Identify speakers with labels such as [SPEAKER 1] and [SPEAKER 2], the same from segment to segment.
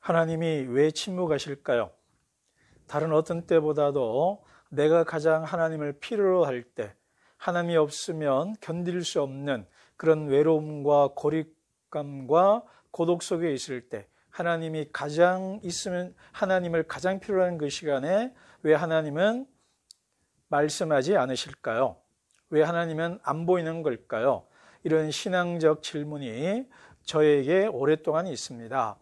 [SPEAKER 1] 하나님이 왜 침묵하실까요? 다른 어떤 때보다도 내가 가장 하나님을 필요로 할 때, 하나님이 없으면 견딜 수 없는 그런 외로움과 고립감과 고독 속에 있을 때, 하나님이 가장 있으면, 하나님을 가장 필요로 하는 그 시간에 왜 하나님은 말씀하지 않으실까요? 왜 하나님은 안 보이는 걸까요? 이런 신앙적 질문이 저에게 오랫동안 있습니다.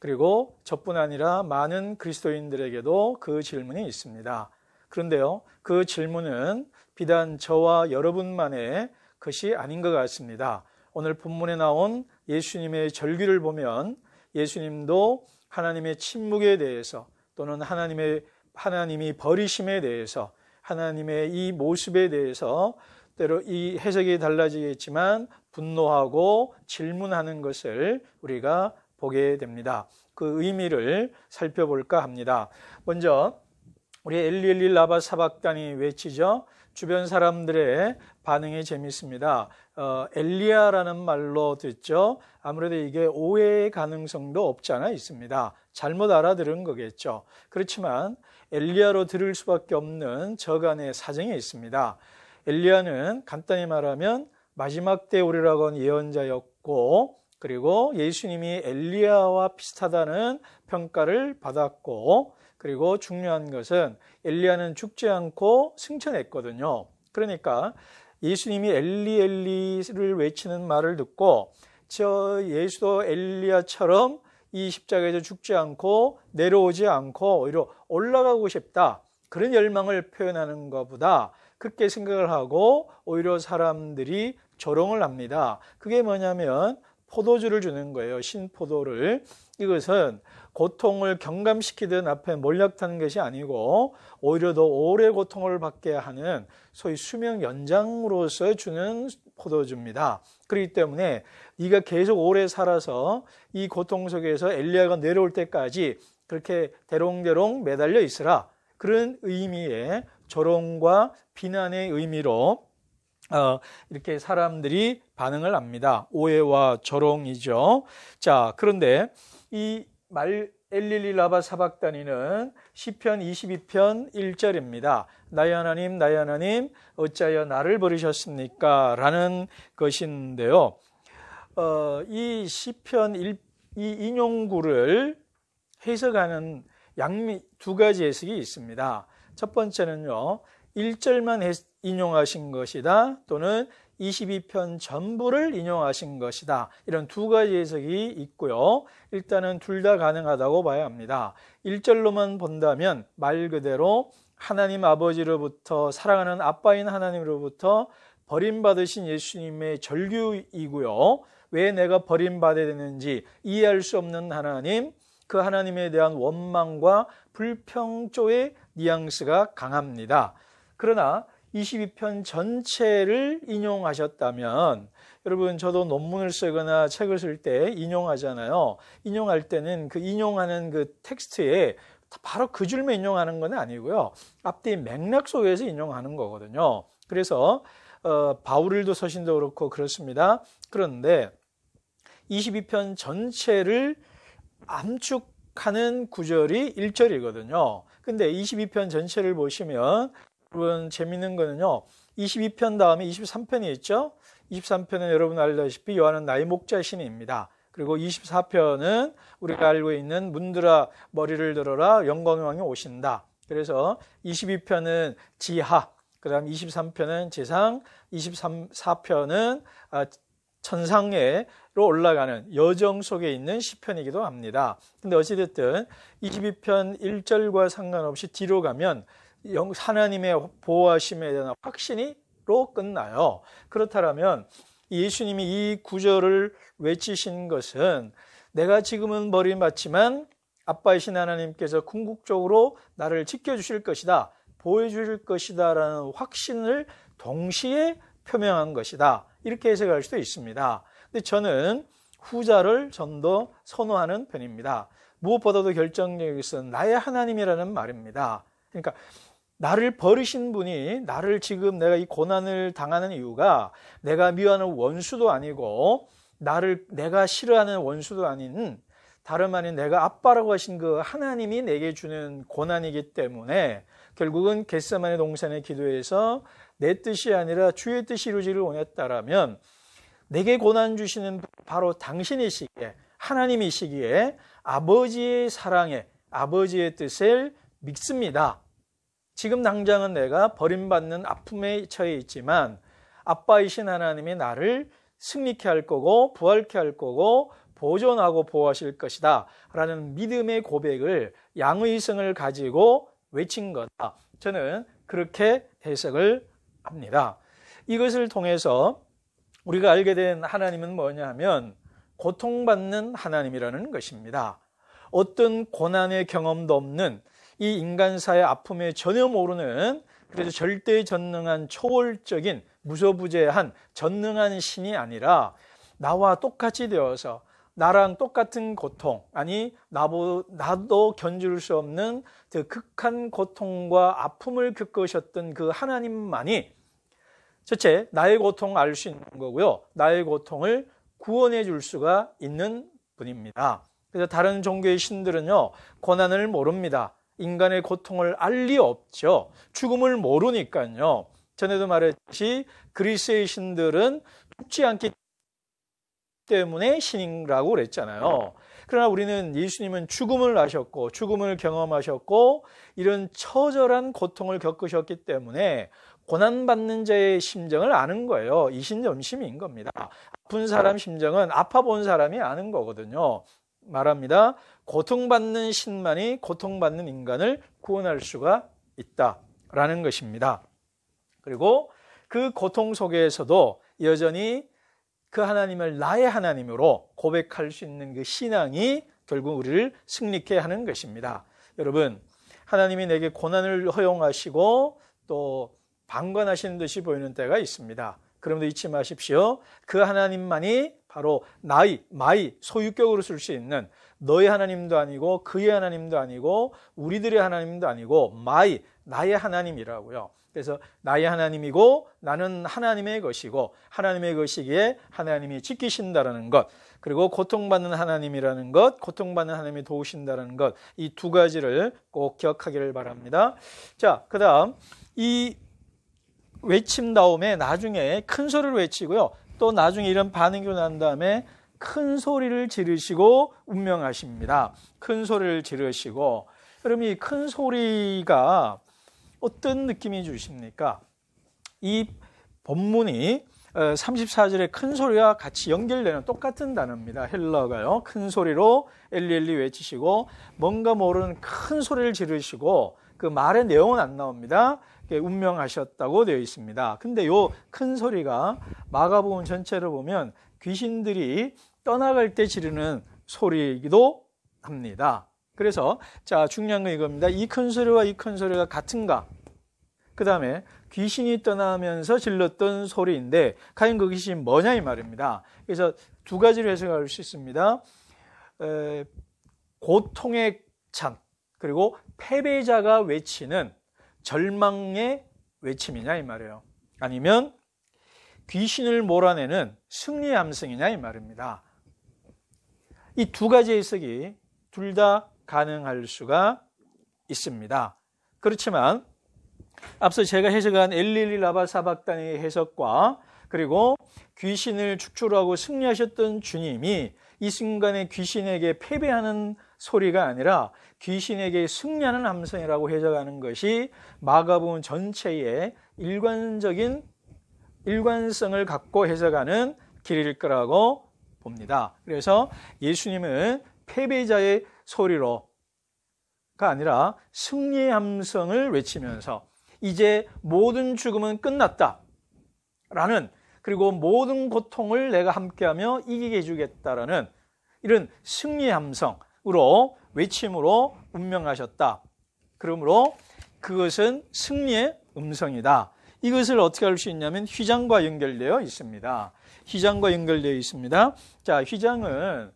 [SPEAKER 1] 그리고 저뿐 아니라 많은 그리스도인들에게도 그 질문이 있습니다. 그런데요, 그 질문은 비단 저와 여러분만의 것이 아닌 것 같습니다. 오늘 본문에 나온 예수님의 절규를 보면 예수님도 하나님의 침묵에 대해서 또는 하나님이 버리심에 대해서 하나님의 이 모습에 대해서 때로 이 해석이 달라지겠지만 분노하고 질문하는 것을 우리가 보게 됩니다. 그 의미를 살펴볼까 합니다. 먼저 우리 엘리 엘리 라바 사박단이 외치죠. 주변 사람들의 반응이 재밌습니다. 엘리야라는 말로 듣죠. 아무래도 이게 오해의 가능성도 없지 않아 있습니다. 잘못 알아들은 거겠죠. 그렇지만 엘리야로 들을 수밖에 없는 저간의 사정이 있습니다. 엘리야는 간단히 말하면 마지막 때 오리라고 한 예언자였고, 그리고 예수님이 엘리야와 비슷하다는 평가를 받았고, 그리고 중요한 것은 엘리야는 죽지 않고 승천했거든요. 그러니까 예수님이 엘리 엘리를 외치는 말을 듣고 저 예수도 엘리야처럼 이 십자가에서 죽지 않고 내려오지 않고 오히려 올라가고 싶다, 그런 열망을 표현하는 것보다 그렇게 생각을 하고 오히려 사람들이 조롱을 합니다. 그게 뭐냐면 포도주를 주는 거예요. 신포도를. 이것은 고통을 경감시키든 앞에 몰락하는 것이 아니고 오히려 더 오래 고통을 받게 하는 소위 수명 연장으로서 주는 포도주입니다. 그렇기 때문에 네가 계속 오래 살아서 이 고통 속에서 엘리야가 내려올 때까지 그렇게 대롱대롱 매달려 있으라, 그런 의미의 조롱과 비난의 의미로 이렇게 사람들이 반응을 합니다. 오해와 조롱이죠. 자, 그런데 이 말 엘리리 라바 사박다니는 시편 22편 1절입니다. 나의 하나님, 나의 하나님, 어찌하여 나를 버리셨습니까? 라는 것인데요. 이 시편 이 인용구를 해석하는 두 가지 해석이 있습니다. 첫 번째는요, 1절만 인용하신 것이다, 또는 22편 전부를 인용하신 것이다, 이런 두 가지 해석이 있고요. 일단은 둘 다 가능하다고 봐야 합니다. 1절로만 본다면 말 그대로 하나님 아버지로부터, 사랑하는 아빠인 하나님으로부터 버림받으신 예수님의 절규이고요. 왜 내가 버림받아야 되는지 이해할 수 없는 하나님, 그 하나님에 대한 원망과 불평조의 뉘앙스가 강합니다. 그러나 22편 전체를 인용하셨다면, 여러분 저도 논문을 쓰거나 책을 쓸 때 인용하잖아요. 인용할 때는 그 인용하는 그 텍스트에 바로 그 줄만 인용하는 건 아니고요. 앞뒤 맥락 속에서 인용하는 거거든요. 그래서 바울일도 서신도 그렇고 그렇습니다. 그런데 22편 전체를 암축하는 구절이 1절이거든요. 근데 22편 전체를 보시면 여러분 재밌는 거는요, 22편 다음에 23편이 있죠. 23편은 여러분 알다시피 요한은 나의 목자신입니다. 그리고 24편은 우리가 알고 있는 문들아 머리를 들어라, 영광의 왕이 오신다. 그래서 22편은 지하, 그 다음 23편은 지상, 24편은 천상에로 올라가는 여정 속에 있는 시편이기도 합니다. 근데 어찌됐든 22편 1절과 상관없이 뒤로 가면 하나님의 보호하심에 대한 확신으로 끝나요. 그렇다면 예수님이 이 구절을 외치신 것은 내가 지금은 버림받지만 아빠이신 하나님께서 궁극적으로 나를 지켜주실 것이다, 보호해주실 것이다 라는 확신을 동시에 표명한 것이다, 이렇게 해석할 수도 있습니다. 근데 저는 후자를 좀 더 선호하는 편입니다. 무엇보다도 결정적인 것은 나의 하나님이라는 말입니다. 그러니까 나를 버리신 분이, 나를 지금 내가 이 고난을 당하는 이유가 내가 미워하는 원수도 아니고 내가 싫어하는 원수도 아닌 다름 아닌 내가 아빠라고 하신 그 하나님이 내게 주는 고난이기 때문에 결국은 겟세마네 동산의 기도에서 내 뜻이 아니라 주의 뜻이 이루어지기를 원했다라면 내게 고난 주시는 바로 당신이시기에 하나님이시기에 아버지의 사랑에 아버지의 뜻을 믿습니다. 지금 당장은 내가 버림받는 아픔에 처해 있지만 아빠이신 하나님이 나를 승리케 할 거고 부활케 할 거고 보존하고 보호하실 것이다 라는 믿음의 고백을 양의성을 가지고 외친 거다. 저는 그렇게 해석을 합니다. 이것을 통해서 우리가 알게 된 하나님은 뭐냐 하면 고통받는 하나님이라는 것입니다. 어떤 고난의 경험도 없는 이 인간사의 아픔에 전혀 모르는 그래서 절대전능한 초월적인 무소부재한 전능한 신이 아니라 나와 똑같이 되어서 나랑 똑같은 고통, 아니 나도 견줄 수 없는 그 극한 고통과 아픔을 겪으셨던 그 하나님만이 첫째, 나의 고통을 알 수 있는 거고요. 나의 고통을 구원해 줄 수가 있는 분입니다. 그래서 다른 종교의 신들은요, 고난을 모릅니다. 인간의 고통을 알 리 없죠. 죽음을 모르니까요. 전에도 말했듯이 그리스의 신들은 죽지 않기 때문에 신이라고 그랬잖아요. 그러나 우리는 예수님은 죽음을 아셨고 죽음을 경험하셨고 이런 처절한 고통을 겪으셨기 때문에 고난받는 자의 심정을 아는 거예요. 이신점심인 겁니다. 아픈 사람 심정은 아파 본 사람이 아는 거거든요. 말합니다. 고통받는 신만이 고통받는 인간을 구원할 수가 있다라는 것입니다. 그리고 그 고통 속에서도 여전히 그 하나님을 나의 하나님으로 고백할 수 있는 그 신앙이 결국 우리를 승리케 하는 것입니다. 여러분, 하나님이 내게 고난을 허용하시고 또 방관하시는 듯이 보이는 때가 있습니다. 그러므로 잊지 마십시오. 그 하나님만이 바로 마이, 소유격으로 쓸 수 있는 너의 하나님도 아니고 그의 하나님도 아니고 우리들의 하나님도 아니고 나의 하나님이라고요. 그래서 나의 하나님이고 나는 하나님의 것이고 하나님의 것이기에 하나님이 지키신다라는 것, 그리고 고통받는 하나님이라는 것, 고통받는 하나님이 도우신다는 것, 이 두 가지를 꼭 기억하기를 바랍니다. 자, 그 다음 이 외침 다음에 나중에 큰 소리를 외치고요. 또 나중에 이런 반응이 난 다음에 큰 소리를 지르시고 운명하십니다. 큰 소리를 지르시고, 여러분 이 큰 소리가 어떤 느낌이 주십니까? 이 본문이 34절에 큰 소리와 같이 연결되는 똑같은 단어입니다. 헬러가요. 큰 소리로 엘리엘리 외치시고 뭔가 모르는 큰 소리를 지르시고 그 말의 내용은 안 나옵니다. 운명하셨다고 되어 있습니다. 근데 요 큰 소리가 마가복음 전체를 보면 귀신들이 떠나갈 때 지르는 소리이기도 합니다. 그래서 자, 중요한 건 이겁니다. 이 큰 소리와 이 큰 소리가 같은가? 그 다음에 귀신이 떠나면서 질렀던 소리인데 과연 그 귀신이 뭐냐 이 말입니다. 그래서 두 가지로 해석할 수 있습니다. 고통의 찬, 그리고 패배자가 외치는 절망의 외침이냐 이 말이에요. 아니면 귀신을 몰아내는 승리의 함성이냐 이 말입니다. 이 두 가지 해석이 둘 다 가능할 수가 있습니다. 그렇지만 앞서 제가 해석한 엘리엘리 라바 사박단의 해석과 그리고 귀신을 축출하고 승리하셨던 주님이 이 순간에 귀신에게 패배하는 소리가 아니라 귀신에게 승리하는 함성이라고 해석하는 것이 마가복음 전체의 일관성을 갖고 해석하는 길일 거라고 봅니다. 그래서 예수님은 패배자의 소리로가 아니라 승리의 함성을 외치면서 이제 모든 죽음은 끝났다라는, 그리고 모든 고통을 내가 함께하며 이기게 해주겠다라는 이런 승리의 함성으로 외침으로 운명하셨다. 그러므로 그것은 승리의 음성이다. 이것을 어떻게 알 수 있냐면 휘장과 연결되어 있습니다. 휘장과 연결되어 있습니다. 자, 휘장은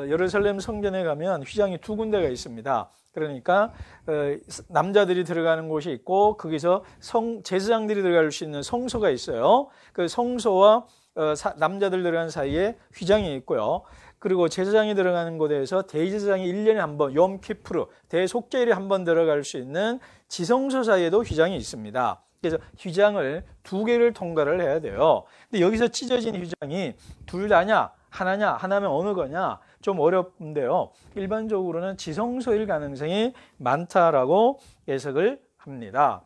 [SPEAKER 1] 예루살렘 성전에 가면 휘장이 두 군데가 있습니다. 그러니까 남자들이 들어가는 곳이 있고 거기서 제사장들이 들어갈 수 있는 성소가 있어요. 그 성소와 남자들 들어가는 사이에 휘장이 있고요. 그리고 제사장이 들어가는 곳에서 대제사장이 1년에 한 번, 욤키푸르, 대속죄일에 한 번 들어갈 수 있는 지성소 사이에도 휘장이 있습니다. 그래서 휘장을 2개를 통과를 해야 돼요. 근데 여기서 찢어진 휘장이 둘 다냐, 하나냐, 하나면 어느 거냐 좀 어렵는데요. 일반적으로는 지성소일 가능성이 많다라고 예석을 합니다.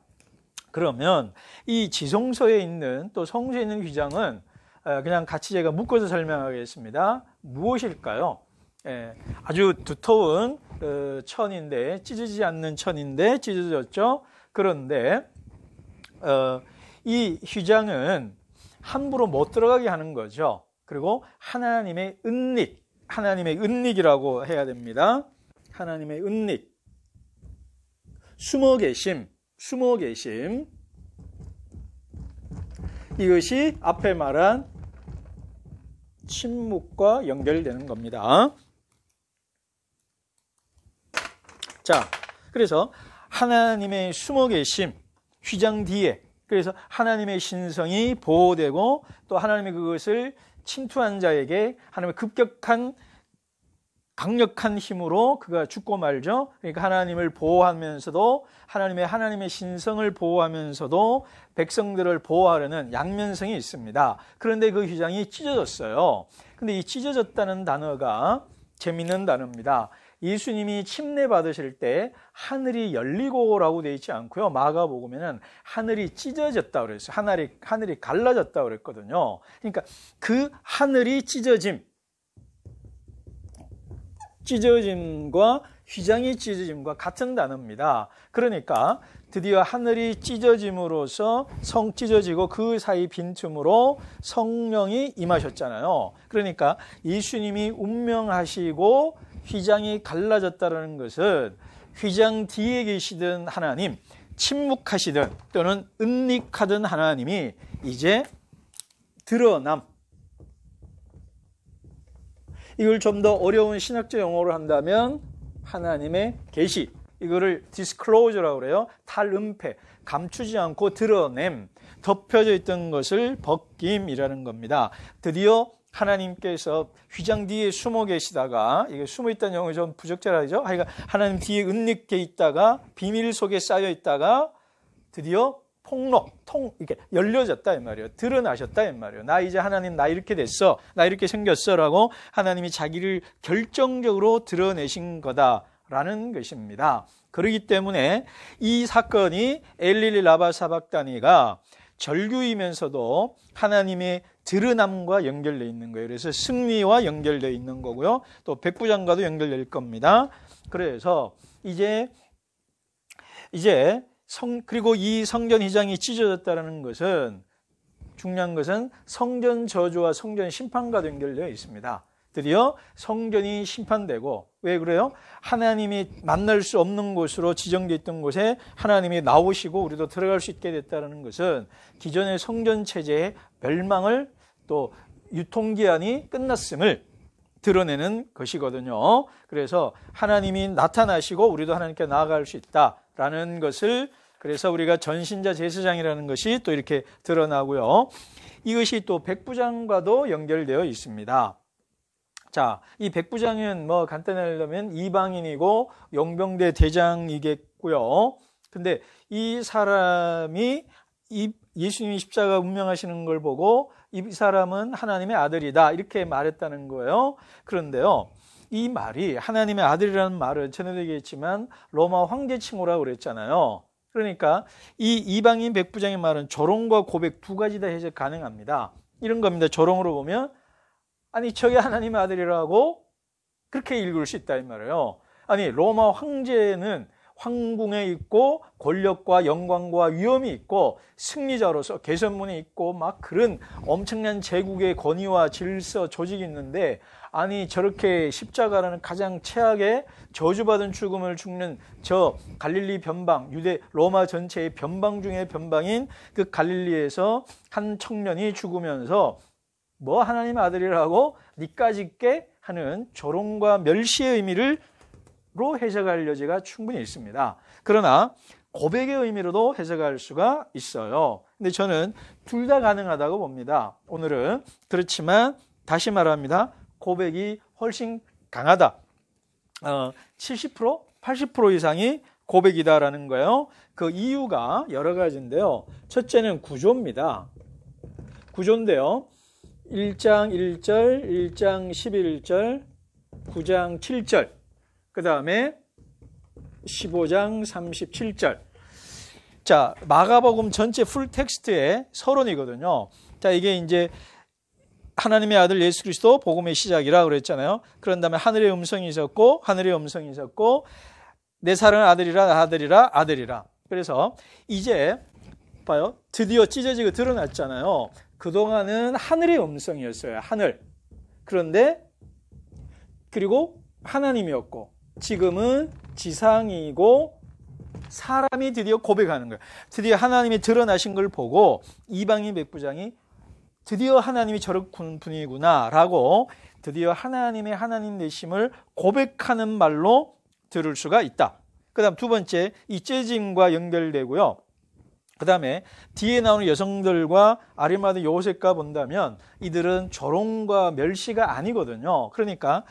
[SPEAKER 1] 그러면 이 지성소에 있는 또 성소에 있는 휘장은 그냥 같이 제가 묶어서 설명하겠습니다. 무엇일까요? 아주 두터운 천인데, 찢어지지 않는 천인데 찢어졌죠. 그런데 이 휘장은 함부로 못 들어가게 하는 거죠. 그리고 하나님의 은닉이라고 해야 됩니다. 하나님의 은닉, 숨어 계심. 이것이 앞에 말한 침묵과 연결되는 겁니다. 자, 그래서 하나님의 숨어 계심, 휘장 뒤에, 그래서 하나님의 신성이 보호되고 또 하나님의 그것을 침투한 자에게 하나님의 급격한 강력한 힘으로 그가 죽고 말죠. 그러니까 하나님을 보호하면서도 하나님의 신성을 보호하면서도 백성들을 보호하려는 양면성이 있습니다. 그런데 그 휘장이 찢어졌어요. 근데 이 찢어졌다는 단어가 재미있는 단어입니다. 예수님이 침례 받으실 때 하늘이 열리고라고 되어 있지 않고요. 마가복음에는 하늘이 찢어졌다고 그랬어요. 하늘이 갈라졌다고 그랬거든요. 그러니까 그 하늘이 찢어짐과 휘장이 찢어짐과 같은 단어입니다. 그러니까 드디어 하늘이 찢어짐으로써 찢어지고 그 사이 빈틈으로 성령이 임하셨잖아요. 그러니까 예수님이 운명하시고 휘장이 갈라졌다는 것은 휘장 뒤에 계시던 하나님, 침묵하시던 또는 은닉하던 하나님이 이제 드러남, 이걸 좀 더 어려운 신학적 용어로 한다면 하나님의 계시, 이거를 디스클로저라고 그래요. 탈은폐, 감추지 않고 드러냄, 덮여져 있던 것을 벗김이라는 겁니다. 드디어 하나님께서 휘장 뒤에 숨어 계시다가, 이게 숨어 있다는 용어가 좀 부적절하죠. 그러니까 하나님 뒤에 은닉해 있다가 비밀 속에 쌓여 있다가 드디어 이렇게 열려졌다 이 말이에요. 드러나셨다 이 말이에요. 나 이제 하나님 나 이렇게 됐어, 나 이렇게 생겼어라고 하나님이 자기를 결정적으로 드러내신 거다라는 것입니다. 그렇기 때문에 이 사건이 엘리리 라바 사박다니가 절규이면서도 하나님의 드러남과 연결되어 있는 거예요. 그래서 승리와 연결되어 있는 거고요. 또 백부장과도 연결될 겁니다. 그래서 그리고 이 성전 휘장이 찢어졌다는 것은, 중요한 것은 성전 저주와 성전 심판과도 연결되어 있습니다. 드디어 성전이 심판되고, 왜 그래요? 하나님이 만날 수 없는 곳으로 지정되어 있던 곳에 하나님이 나오시고 우리도 들어갈 수 있게 됐다는 것은 기존의 성전 체제의 멸망을, 또 유통기한이 끝났음을 드러내는 것이거든요. 그래서 하나님이 나타나시고 우리도 하나님께 나아갈 수 있다라는 것을, 그래서 우리가 전신자 제사장이라는 것이 또 이렇게 드러나고요. 이것이 또 백부장과도 연결되어 있습니다. 자, 이 백부장은 간단하려면 이방인이고 용병대 대장이겠고요. 근데 이 사람이 예수님이 십자가 운명하시는 걸 보고 이 사람은 하나님의 아들이다 이렇게 말했다는 거예요. 그런데요, 이 말이, 하나님의 아들이라는 말은 전에도 얘기했지만 로마 황제 칭호라고 그랬잖아요. 그러니까 이 이방인 백부장의 말은 조롱과 고백 두 가지 다 해석 가능합니다. 이런 겁니다. 조롱으로 보면, 아니 저게 하나님의 아들이라고 그렇게 읽을 수 있다 이 말이에요. 아니 로마 황제는 황궁에 있고 권력과 영광과 위엄이 있고 승리자로서 개선문이 있고 막 그런 엄청난 제국의 권위와 질서 조직이 있는데, 아니 저렇게 십자가라는 가장 최악의 저주받은 죽음을 죽는 저 갈릴리 변방, 유대 로마 전체의 변방 중에 변방인 그 갈릴리에서 한 청년이 죽으면서 하나님의 아들이라고 니까지 있게 하는 조롱과 멸시의 의미로 해석할 여지가 충분히 있습니다. 그러나 고백의 의미로도 해석할 수가 있어요. 근데 저는 둘 다 가능하다고 봅니다. 오늘은. 그렇지만 다시 말합니다. 고백이 훨씬 강하다. 70%, 80% 이상이 고백이다라는 거예요. 그 이유가 여러 가지인데요. 첫째는 구조입니다. 구조인데요. 1장 1절, 1장 11절, 9장 7절, 그 다음에 15장 37절. 자, 마가복음 전체 풀 텍스트의 서론이거든요. 자, 이게 이제 하나님의 아들 예수 그리스도 복음의 시작이라 그랬잖아요. 그런 다음에 하늘의 음성이 있었고, 하늘의 음성이 있었고, 내 사랑하는 아들이라, 아들이라, 아들이라. 그래서 이제 봐요. 드디어 찢어지고 드러났잖아요. 그동안은 하늘의 음성이었어요. 하늘. 그런데 그리고 하나님이었고, 지금은 지상이고 사람이 드디어 고백하는 거예요. 드디어 하나님이 드러나신 걸 보고 이방인 백부장이 드디어 하나님이 저런 분이구나 라고 드디어 하나님의 하나님 되심을 고백하는 말로 들을 수가 있다. 그 다음 두 번째, 이 재짐과 연결되고요. 그 다음에 뒤에 나오는 여성들과 아리마다 요셉과 본다면 이들은 조롱과 멸시가 아니거든요. 그러니까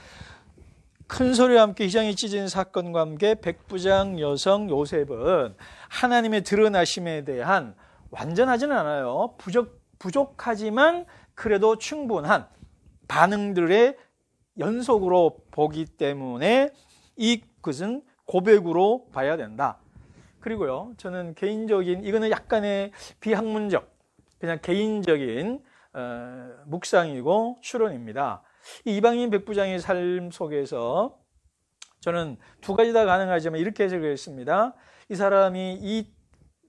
[SPEAKER 1] 큰 소리와 함께 휘장이 찢어진 사건과 함께 백부장 여성 요셉은 하나님의 드러나심에 대한 완전하지는 않아요. 부족하지만 그래도 충분한 반응들의 연속으로 보기 때문에 이것은 고백으로 봐야 된다. 그리고요, 저는 개인적인, 이거는 약간의 비학문적, 그냥 개인적인 묵상이고 추론입니다. 이 이방인 백부장의 삶 속에서 저는 두 가지 다 가능하지만 이렇게 해석했습니다. 이 사람이 이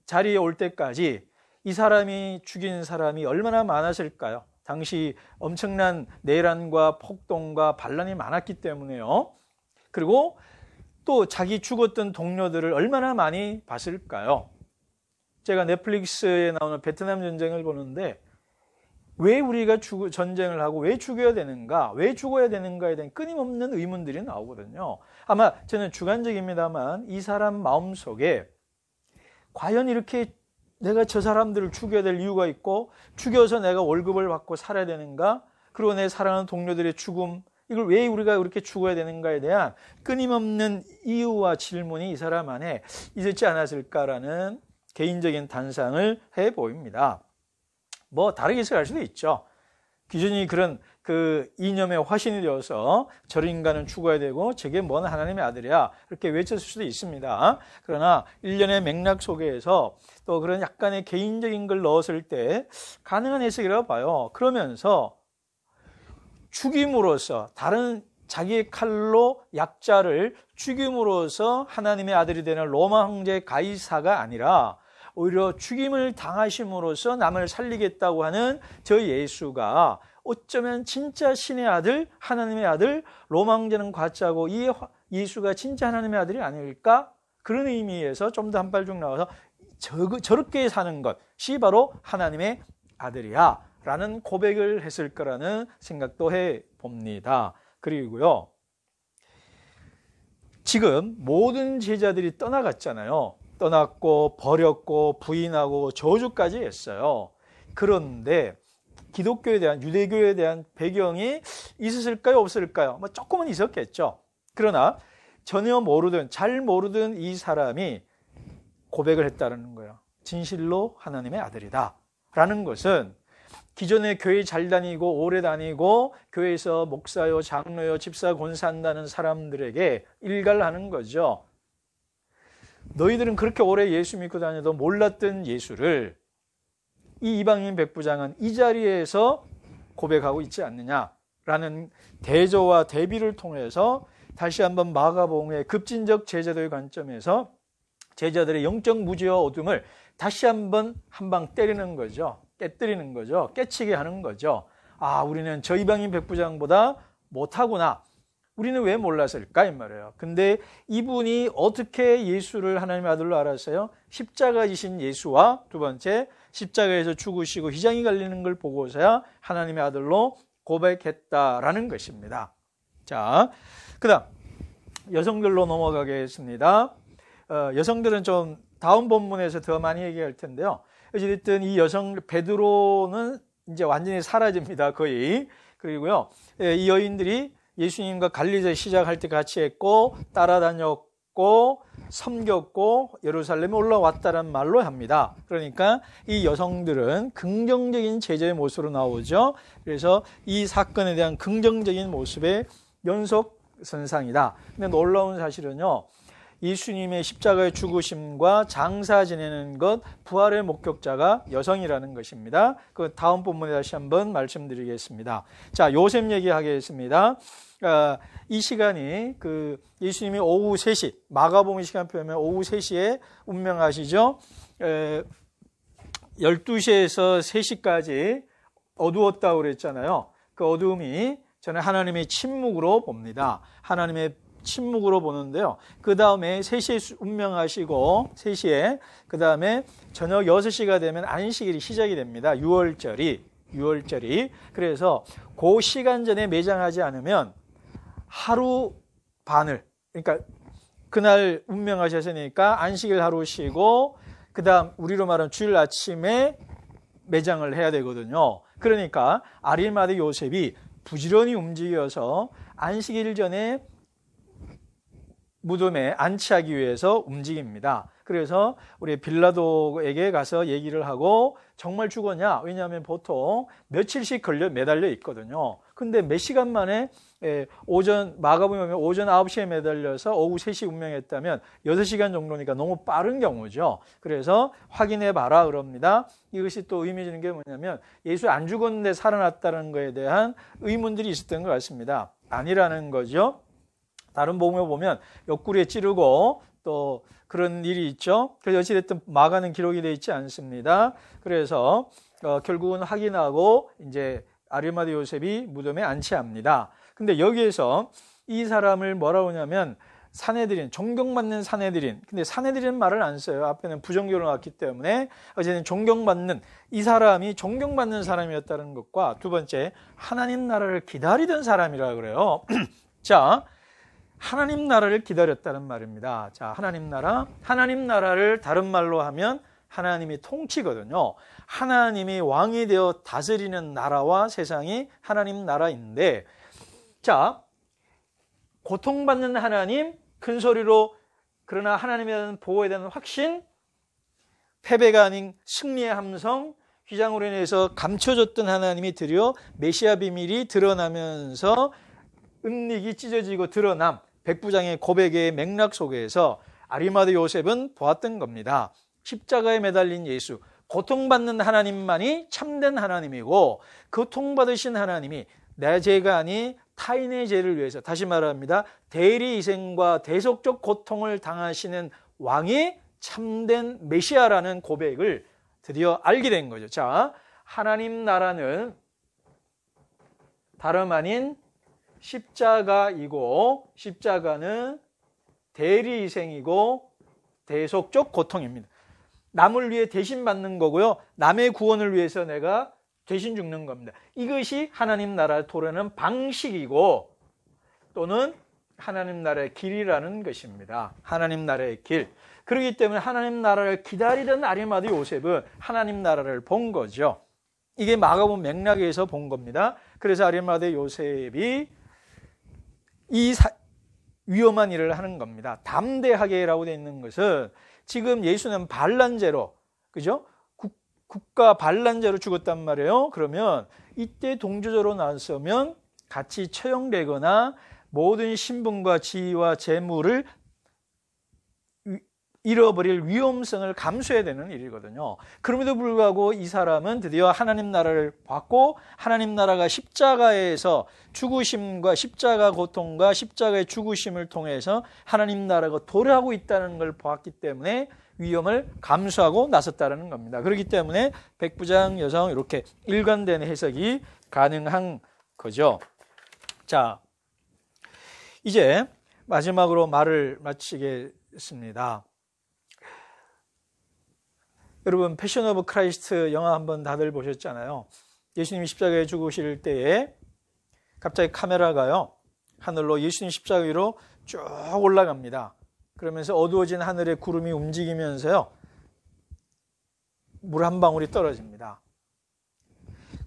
[SPEAKER 1] 자리에 올 때까지 이 사람이 죽인 사람이 얼마나 많았을까요? 당시 엄청난 내란과 폭동과 반란이 많았기 때문에요. 그리고 또 자기 죽었던 동료들을 얼마나 많이 봤을까요? 제가 넷플릭스에 나오는 베트남 전쟁을 보는데 왜 우리가 전쟁을 하고 왜 죽여야 되는가, 왜 죽어야 되는가에 대한 끊임없는 의문들이 나오거든요. 아마 저는 주관적입니다만 이 사람 마음속에 과연 이렇게 내가 저 사람들을 죽여야 될 이유가 있고 죽여서 내가 월급을 받고 살아야 되는가, 그리고 내 사랑하는 동료들의 죽음, 이걸 왜 우리가 그렇게 죽어야 되는가에 대한 끊임없는 이유와 질문이 이 사람 안에 있었지 않았을까라는 개인적인 단상을 해 보입니다. 뭐 다르게 해석할 수도 있죠. 기존이 그런 그 이념의 화신이 되어서 저 인간은 죽어야 되고 저게 뭔 하나님의 아들이야 이렇게 외쳤을 수도 있습니다. 그러나 일련의 맥락 속에서 또 그런 약간의 개인적인 걸 넣었을 때 가능한 해석이라고 봐요. 그러면서 죽임으로써 다른 자기의 칼로 약자를 죽임으로써 하나님의 아들이 되는 로마 황제 가이사가 아니라 오히려 죽임을 당하심으로써 남을 살리겠다고 하는 저 예수가 어쩌면 진짜 신의 아들, 하나님의 아들, 로마 황제는 가짜고 이 예수가 진짜 하나님의 아들이 아닐까? 그런 의미에서 좀 더 한 발 쭉 나와서 저렇게 사는 것이 바로 하나님의 아들이야 라는 고백을 했을 거라는 생각도 해봅니다. 그리고요, 지금 모든 제자들이 떠나갔잖아요. 떠났고 버렸고 부인하고 저주까지 했어요. 그런데 기독교에 대한, 유대교에 대한 배경이 있었을까요? 없을까요? 뭐 조금은 있었겠죠. 그러나 전혀 모르던, 잘 모르던 이 사람이 고백을 했다는 거예요. 진실로 하나님의 아들이다 라는 것은 기존에 교회 잘 다니고 오래 다니고 교회에서 목사요, 장로요, 집사, 권사한다는 사람들에게 일갈하는 거죠. 너희들은 그렇게 오래 예수 믿고 다녀도 몰랐던 예수를 이 이방인 백부장은 이 자리에서 고백하고 있지 않느냐라는 대조와 대비를 통해서 다시 한번 마가복음의 급진적 제자도의 관점에서 제자들의 영적 무지와 어둠을 다시 한번 한 방 때리는 거죠. 깨뜨리는 거죠. 깨치게 하는 거죠. 아, 우리는 저 이방인 백부장보다 못하구나. 우리는 왜 몰랐을까? 이 말이에요. 근데 이분이 어떻게 예수를 하나님의 아들로 알았어요? 십자가 지신 예수와 두 번째, 십자가에서 죽으시고 휘장이 갈리는 걸 보고서야 하나님의 아들로 고백했다라는 것입니다. 자, 그 다음 여성들로 넘어가겠습니다. 여성들은 좀 다음 본문에서 더 많이 얘기할 텐데요. 어쨌든 이 여성 베드로는 이제 완전히 사라집니다. 거의. 그리고요, 이 여인들이 예수님과 갈릴리 시작할 때 같이 했고 따라다녔고 섬겼고 예루살렘에 올라왔다는 말로 합니다. 그러니까 이 여성들은 긍정적인 제자의 모습으로 나오죠. 그래서 이 사건에 대한 긍정적인 모습의 연속선상이다. 근데 놀라운 사실은요, 예수님의 십자가의 죽으심과 장사 지내는 것, 부활의 목격자가 여성이라는 것입니다. 그 다음 본문에 다시 한번 말씀드리겠습니다. 자, 요셉 얘기하겠습니다. 이 시간이 예수님이 오후 3시, 마가복음 시간표 보면 오후 3시에 운명하시죠. 12시에서 3시까지 어두웠다고 그랬잖아요. 그 어두움이 저는 하나님의 침묵으로 봅니다. 하나님의 침묵으로 보는데요. 그 다음에 3시에 운명하시고 3시에 그 다음에 저녁 6시가 되면 안식일이 시작이 됩니다. 6월절이. 그래서 그 시간 전에 매장하지 않으면 하루 반을, 그러니까 그날 운명하셨으니까 안식일 하루 쉬고 그 다음 우리로 말하면 주일 아침에 매장을 해야 되거든요. 그러니까 아리마대 요셉이 부지런히 움직여서 안식일 전에 무덤에 안치하기 위해서 움직입니다. 그래서 우리 빌라도에게 가서 얘기를 하고 정말 죽었냐? 왜냐하면 보통 며칠씩 매달려 있거든요. 근데 몇 시간 만에 마가복음에 보면 오전 9시에 매달려서 오후 3시 운명했다면 6시간 정도니까 너무 빠른 경우죠. 그래서 확인해 봐라 그럽니다. 이것이 또 의미 주는 게 뭐냐면 예수 안 죽었는데 살아났다는 것에 대한 의문들이 있었던 것 같습니다. 아니라는 거죠. 다른 복음에 보면 옆구리에 찌르고 또 그런 일이 있죠. 그래서 어찌됐든 마가는 기록이 되어 있지 않습니다. 그래서 결국은 확인하고 이제 아리마대 요셉이 무덤에 안치합니다. 근데 여기에서 이 사람을 뭐라고 하냐면 사내들인, 존경받는 사내들인. 근데 사내들인 말을 안 써요. 앞에는 부정교로 나왔기 때문에 어쨌든 존경받는, 이 사람이 존경받는 사람이었다는 것과 두 번째 하나님 나라를 기다리던 사람이라 그래요. 자, 하나님 나라를 기다렸다는 말입니다. 자, 하나님 나라를 다른 말로 하면 하나님이 통치거든요. 하나님이 왕이 되어 다스리는 나라와 세상이 하나님 나라인데, 자, 고통받는 하나님, 큰 소리로 그러나 하나님에 대한 보호에 대한 확신, 패배가 아닌 승리의 함성, 휘장으로 인해서 감춰졌던 하나님이 드디어 메시아 비밀이 드러나면서 은닉이 찢어지고 드러남, 백부장의 고백의 맥락 속에서 아리마대 요셉은 보았던 겁니다. 십자가에 매달린 예수, 고통받는 하나님만이 참된 하나님이고 고통받으신 하나님이 내 죄가 아닌 타인의 죄를 위해서, 다시 말합니다, 대리희생과 대속적 고통을 당하시는 왕이 참된 메시아라는 고백을 드디어 알게 된 거죠. 자, 하나님 나라는 다름 아닌 십자가이고 십자가는 대리희생이고 대속적 고통입니다. 남을 위해 대신 받는 거고요. 남의 구원을 위해서 내가 대신 죽는 겁니다. 이것이 하나님 나라를 토르는 방식이고 또는 하나님 나라의 길이라는 것입니다. 하나님 나라의 길. 그렇기 때문에 하나님 나라를 기다리던 아리마대 요셉은 하나님 나라를 본 거죠. 이게 마가복음 맥락에서 본 겁니다. 그래서 아리마대 요셉이 이 위험한 일을 하는 겁니다. 담대하게라고 되어 있는 것은 지금 예수는 반란죄로, 그죠? 국가 반란죄로 죽었단 말이에요. 그러면 이때 동조자로 나서면 같이 처형되거나 모든 신분과 지위와 재물을 잃어버릴 위험성을 감수해야 되는 일이거든요. 그럼에도 불구하고 이 사람은 드디어 하나님 나라를 봤고 하나님 나라가 십자가에서 죽으심과 십자가 고통과 십자가의 죽으심을 통해서 하나님 나라가 도래하고 있다는 걸 보았기 때문에 위험을 감수하고 나섰다는 겁니다. 그렇기 때문에 백부장 여성 이렇게 일관된 해석이 가능한 거죠. 자, 이제 마지막으로 말을 마치겠습니다. 여러분, 패션 오브 크라이스트 영화 한번 다들 보셨잖아요. 예수님이 십자가에 죽으실 때에 갑자기 카메라가요, 하늘로 예수님 십자가 위로 쭉 올라갑니다. 그러면서 어두워진 하늘에 구름이 움직이면서요, 물 한 방울이 떨어집니다.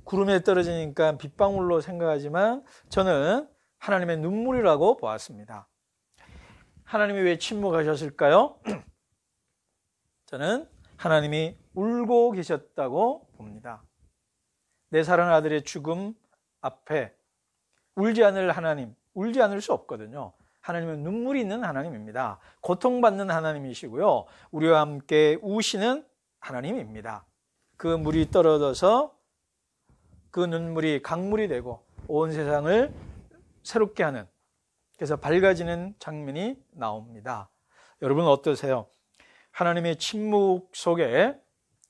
[SPEAKER 1] 구름에 떨어지니까 빗방울로 생각하지만 저는 하나님의 눈물이라고 보았습니다. 하나님이 왜 침묵하셨을까요? 저는 하나님이 울고 계셨다고 봅니다. 내 사랑하는 아들의 죽음 앞에 울지 않을 하나님, 울지 않을 수 없거든요. 하나님은 눈물이 있는 하나님입니다. 고통받는 하나님이시고요. 우리와 함께 우시는 하나님입니다. 그 물이 떨어져서 그 눈물이 강물이 되고 온 세상을 새롭게 하는, 그래서 밝아지는 장면이 나옵니다. 여러분 어떠세요? 하나님의 침묵 속에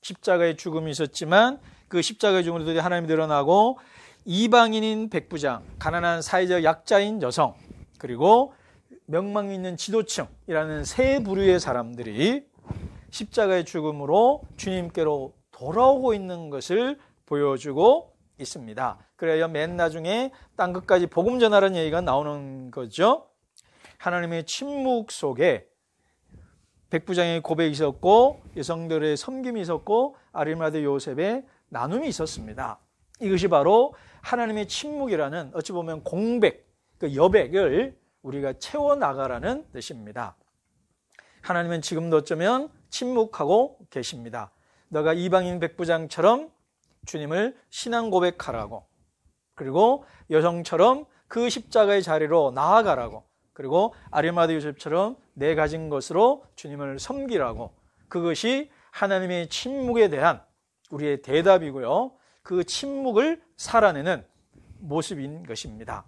[SPEAKER 1] 십자가의 죽음이 있었지만 그 십자가의 죽음으로 하나님이 드러나고 이방인인 백부장, 가난한 사회적 약자인 여성, 그리고 명망 있는 지도층이라는 세 부류의 사람들이 십자가의 죽음으로 주님께로 돌아오고 있는 것을 보여주고 있습니다. 그래야 맨 나중에 땅 끝까지 복음 전하라는 얘기가 나오는 거죠. 하나님의 침묵 속에 백부장의 고백이 있었고 여성들의 섬김이 있었고 아리마대 요셉의 나눔이 있었습니다. 이것이 바로 하나님의 침묵이라는, 어찌 보면 공백, 그 여백을 우리가 채워나가라는 뜻입니다. 하나님은 지금도 어쩌면 침묵하고 계십니다. 너가 이방인 백부장처럼 주님을 신앙 고백하라고, 그리고 여성처럼 그 십자가의 자리로 나아가라고, 그리고 아리마대 요셉처럼 내 가진 것으로 주님을 섬기라고, 그것이 하나님의 침묵에 대한 우리의 대답이고요. 그 침묵을 살아내는 모습인 것입니다.